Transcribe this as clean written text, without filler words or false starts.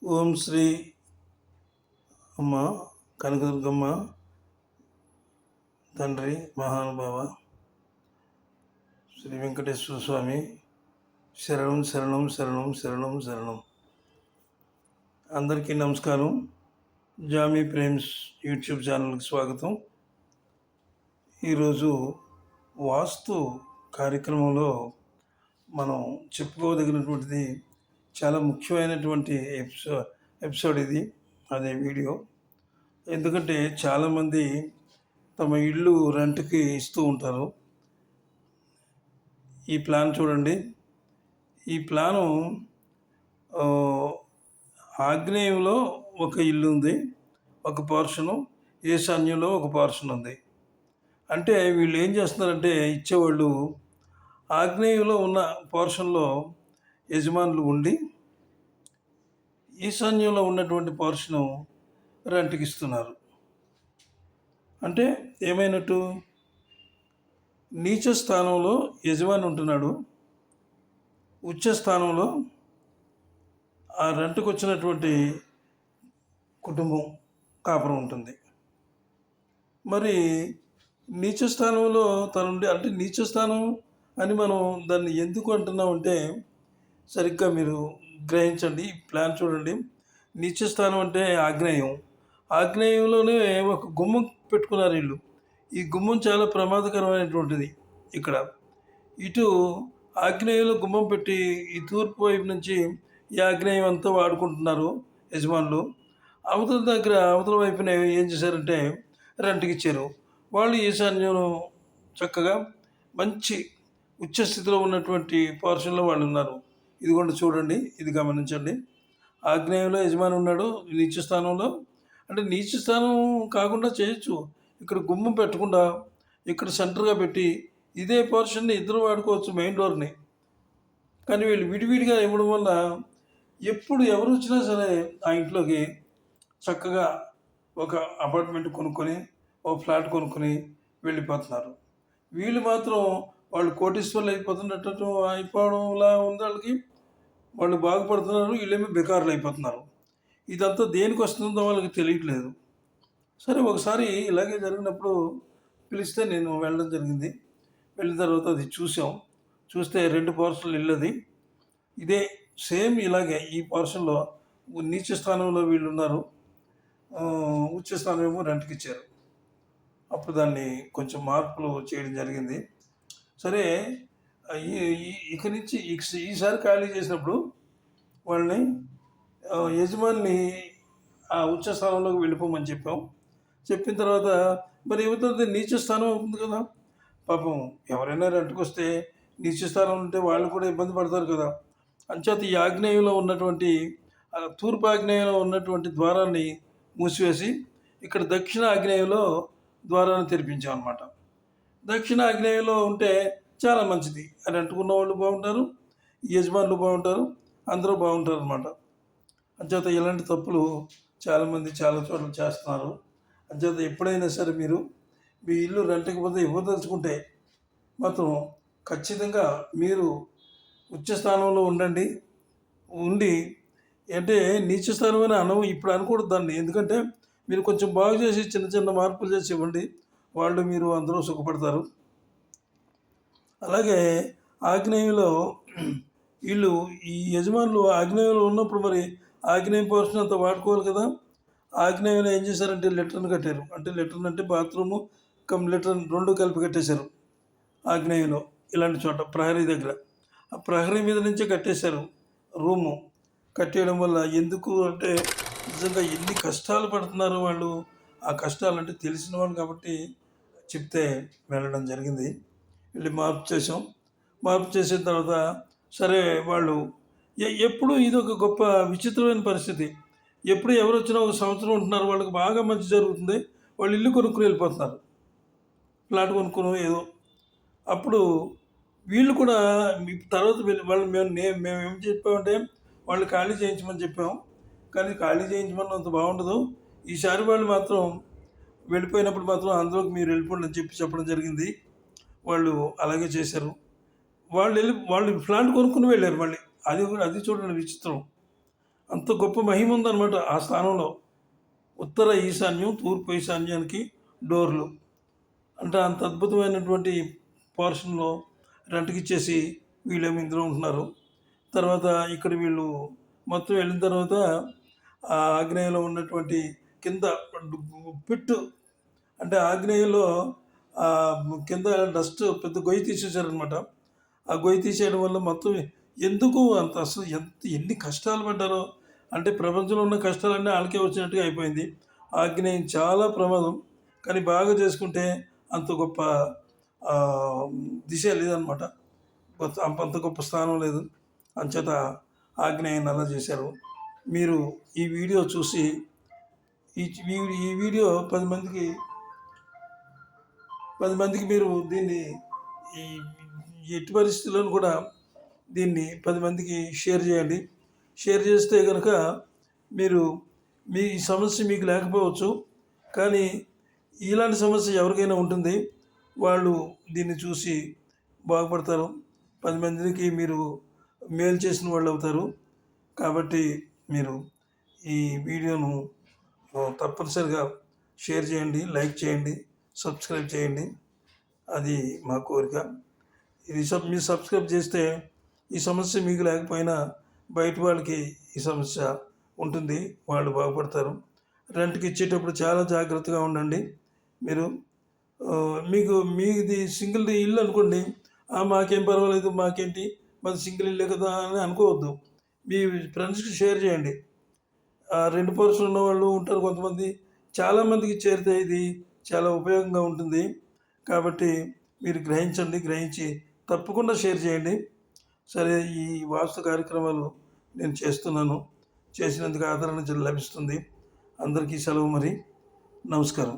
ఓం శ్రీ అమ్మ కనకదుర్గమ్మ తండ్రి మహానుభావ శ్రీ వెంకటేశ్వర స్వామి శరణం శరణం శరణం శరణం శరణం. అందరికీ నమస్కారం. జామీ ప్రేమ్స్ యూట్యూబ్ ఛానల్కి స్వాగతం. ఈరోజు వాస్తు కార్యక్రమంలో మనం చెప్పుకోదగినటువంటిది చాలా ముఖ్యమైనటువంటి ఎపిసోడ్ ఇది, అదే వీడియో. ఎందుకంటే చాలామంది తమ ఇల్లు రెంట్కి ఇస్తూ ఉంటారు. ఈ ప్లాన్ చూడండి. ఈ ప్లాను ఆగ్నేయంలో ఒక ఇల్లు ఉంది, ఒక పోర్షను, ఈశాన్యంలో ఒక పోర్షన్ ఉంది. అంటే వీళ్ళు ఏం చేస్తున్నారంటే, ఇచ్చేవాళ్ళు ఆగ్నేయంలో ఉన్న పోర్షన్లో యజమానులు ఉండి ఈశాన్యంలో ఉన్నటువంటి పోర్షను రెంట్కి ఇస్తున్నారు. అంటే ఏమైనట్టు, నీచ స్థానంలో యజమాని ఉంటున్నాడు, ఉచ్చ స్థానంలో ఆ రెంట్కి వచ్చినటువంటి కుటుంబం కాపురం ఉంటుంది. మరి నీచ స్థానంలో తనుండి, అంటే నీచ స్థానం అని మనం దాన్ని ఎందుకు అంటున్నామంటే, సరిగ్గా మీరు గ్రహించండి. ప్లాన్ చూడండి. నీచ స్థానం అంటే ఆగ్నేయం. ఆగ్నేయంలోనే ఒక గుమ్మం పెట్టుకున్నారు వీళ్ళు. ఈ గుమ్మం చాలా ప్రమాదకరమైనటువంటిది. ఇక్కడ ఇటు ఆగ్నేయంలో గుమ్మం పెట్టి ఈ తూర్పు వైపు నుంచి ఈ ఆగ్నేయం అంతా వాడుకుంటున్నారు యజమానులు. అవతల వైపున ఏం చేశారంటే రెంట్కి ఇచ్చారు. వాళ్ళు ఈశాన్యం చక్కగా మంచి ఉచ్చస్థితిలో ఉన్నటువంటి పోర్షన్లో వాళ్ళు ఉన్నారు. ఇది కూడా చూడండి, ఇది గమనించండి. ఆగ్నేయంలో యజమాని ఉన్నాడు నీచ స్థానంలో. అంటే నీచ స్థానం కాకుండా చేయొచ్చు. ఇక్కడ గుమ్మం పెట్టకుండా ఇక్కడ సెంటర్గా పెట్టి ఇదే పోర్షన్ని ఇద్దరు వాడుకోవచ్చు, మెయిన్ డోర్ని. కానీ వీళ్ళు విడివిడిగా ఇవ్వడం వల్ల ఎప్పుడు ఎవరు వచ్చినా సరే ఆ ఇంట్లోకి చక్కగా ఒక అపార్ట్మెంట్ కొనుక్కొని, ఒక ఫ్లాట్ కొనుక్కొని వెళ్ళిపోతున్నారు. వీళ్ళు మాత్రం వాళ్ళు కోటీశ్వర్లు అయిపోవడంలా ఉంది వాళ్ళకి. వాళ్ళు బాగుపడుతున్నారు, వీళ్ళేమో బెకార్లు అయిపోతున్నారు. ఇదంతా దేనికి వస్తుందో వాళ్ళకి తెలియట్లేదు. సరే, ఒకసారి ఇలాగే జరిగినప్పుడు పిలిస్తే నేను వెళ్ళడం జరిగింది. వెళ్ళిన తర్వాత అది చూస్తే 2 పోర్షన్లు ఇల్లది. ఇదే సేమ్ ఇలాగే ఈ పోర్షన్లో నీచ స్థానంలో వీళ్ళు ఉన్నారు, ఉచ్చ స్థానం ఏమో రెంట్కి ఇచ్చారు. అప్పుడు దాన్ని కొంచెం మార్పులు చేయడం జరిగింది. సరే, ఇక నుంచి ఈసారి ఖాళీ చేసినప్పుడు వాళ్ళని యజమాని ఆ ఉచ్చ స్థానంలోకి వెళ్ళిపోమని చెప్పిన తర్వాత మరి యువత నీచ స్థానం అవుతుంది కదా. పాపం ఎవరైనా రెంట్కి వస్తే నీచ స్థానం ఉంటే వాళ్ళు కూడా ఇబ్బంది పడతారు కదా. అంచేత ఈ ఆగ్నేయంలో ఉన్నటువంటి తూర్పు ఆగ్నేయంలో ఉన్నటువంటి ద్వారాన్ని మూసివేసి ఇక్కడ దక్షిణ ఆగ్నేయంలో ద్వారాన్ని తెరిపించాం అన్నమాట. దక్షిణ ఆగ్నేయంలో ఉంటే చాలా మంచిది. అని అంటుకున్న వాళ్ళు బాగుంటారు, యజమానులు బాగుంటారు, అందరూ బాగుంటారు అన్నమాట. అంచేత ఇలాంటి తప్పులు చాలామంది చాలా చోట్ల చేస్తున్నారు. అంచేత ఎప్పుడైనా సరే మీరు మీ ఇల్లు రెంట్కి పోతే ఇవ్వదలుచుకుంటే మాత్రం ఖచ్చితంగా మీరు ఉచ్చ స్థానంలో ఉండి అంటే నీచ స్థానం అని ఇప్పుడు అనకూడదు దాన్ని. ఎందుకంటే మీరు కొంచెం బాగు చేసి చిన్న చిన్న మార్పులు చేసి ఇవ్వండి, వాళ్ళు మీరు అందరూ సుఖపడతారు. అలాగే ఆగ్నేయంలో వీళ్ళు ఈ యజమానులు ఆగ్నేయంలో ఉన్నప్పుడు మరి ఆగ్నేయం పోర్షన్ అంతా వాడుకోవాలి కదా. ఆగ్నేయంలో ఏం చేశారంటే లెటర్ని కట్టారు. అంటే లెటర్న్ అంటే బాత్రూము లెటర్న్ 2 కలిపి కట్టేశారు ఆగ్నేయంలో. ఇలాంటి చోట ప్రహరీ దగ్గర, ఆ ప్రహరీ మీద నుంచే కట్టేశారు రూము. కట్టేయడం వల్ల ఎందుకు అంటే నిజంగా ఎన్ని కష్టాలు పడుతున్నారు వాళ్ళు. ఆ కష్టాలు అంటే తెలిసిన వాళ్ళు కాబట్టి చెప్తే వెళ్ళడం జరిగింది. వెళ్ళి మార్పు చేసిన తర్వాత సరే వాళ్ళు ఎప్పుడు ఇది ఒక గొప్ప విచిత్రమైన పరిస్థితి. ఎప్పుడు ఎవరు వచ్చినా ఒక సంవత్సరం ఉంటున్నారు, వాళ్ళకి బాగా మంచి జరుగుతుంది, వాళ్ళు ఇల్లు కొనుక్కుని వెళ్ళిపోతున్నారు, ఫ్లాట్ కొనుక్కుని ఏదో. అప్పుడు వీళ్ళు కూడా తర్వాత వాళ్ళు మేము ఏం చెప్పామంటే వాళ్ళు ఖాళీ చేయించమని చెప్పాం. కానీ ఖాళీ చేయించమని అంత బాగుండదు. ఈసారి వాళ్ళు మాత్రం వెళ్ళిపోయినప్పుడు మాత్రం అందులోకి మీరు వెళ్ళిపోండి అని చెప్పడం జరిగింది. వాళ్ళు అలాగే చేశారు. వాళ్ళు ఫ్లాట్ కొనుక్కుని వెళ్ళారు మళ్ళీ. అది చూడండి విచిత్రం. అంత గొప్ప మహిమ ఉందన్నమాట ఆ స్థానంలో. ఉత్తర ఈశాన్యం, తూర్పు ఈశాన్యానికి డోర్లు. అంటే అంత అద్భుతమైనటువంటి పోర్షన్‌లో రెంట్‌కిచ్చేసి వీళ్ళేమో ఇందులో ఉంటున్నారు. తర్వాత ఇక్కడ వీళ్ళు మొత్తం వెళ్ళిన తర్వాత ఆ ఆగ్నేయంలో ఉన్నటువంటి కింద పిట్ అంటే ఆగ్నేయంలో కింద డస్ట్ పెద్ద గొయ్యి తీసేశారనమాట. ఆ గొయ్యి తీసేయడం వల్ల మొత్తం ఎందుకు అంత అసలు ఎన్ని కష్టాలు పడ్డారో. అంటే ప్రపంచంలో ఉన్న కష్టాలన్నీ ఆళ్ళకే వచ్చినట్టుగా అయిపోయింది. ఆగ్నేయం చాలా ప్రమాదం. కానీ బాగా చేసుకుంటే అంత గొప్ప దిశ లేదనమాట. అంత గొప్ప స్థానం లేదు. అంచేత ఆగ్నేయాన్ని అలా చేశారు. మీరు ఈ వీడియో చూసి ఈ వీడియో 10 మందికి మీరు దీన్ని ఈ ఎట్టి పరిస్థితుల్లోనూ కూడా దీన్ని 10 మందికి షేర్ చేయండి. షేర్ చేస్తే కనుక మీరు మీ సమస్య మీకు లేకపోవచ్చు, కానీ ఇలాంటి సమస్య ఎవరికైనా ఉంటుంది. వాళ్ళు దీన్ని చూసి బాగుపడతారు. 10 మందికి మీరు మేలు చేసిన వాళ్ళు అవుతారు. కాబట్టి మీరు ఈ వీడియోను తప్పనిసరిగా షేర్ చేయండి, లైక్ చేయండి, సబ్స్క్రైబ్ చేయండి. అది మా కోరిక. ఇది మీరు సబ్స్క్రైబ్ చేస్తే ఈ సమస్య మీకు లేకపోయినా బయట వాళ్ళకి ఈ సమస్య ఉంటుంది, వాళ్ళు బాగుపడతారు. రెంట్కి ఇచ్చేటప్పుడు చాలా జాగ్రత్తగా ఉండండి. మీరు మీది సింగిల్ ఇల్లు అనుకోండి, మాకేం పర్వాలేదు, మాకేంటి, మాది సింగిల్ ఇల్లే కదా అని అనుకోవద్దు. మీ ఫ్రెండ్స్కి షేర్ చేయండి. 2 పర్సన్లు ఉన్నవాళ్ళు ఉంటారు కొంతమంది. చాలామందికి చేరితే ఇది చాలా ఉపయోగంగా ఉంటుంది. కాబట్టి మీరు గ్రహించి తప్పకుండా షేర్ చేయండి. సరే, ఈ వాస్తు కార్యక్రమాలు నేను చేస్తున్నాను. చేసినందుకు ఆదరణ లభిస్తుంది. అందరికీ సెలవు మరి. నమస్కారం.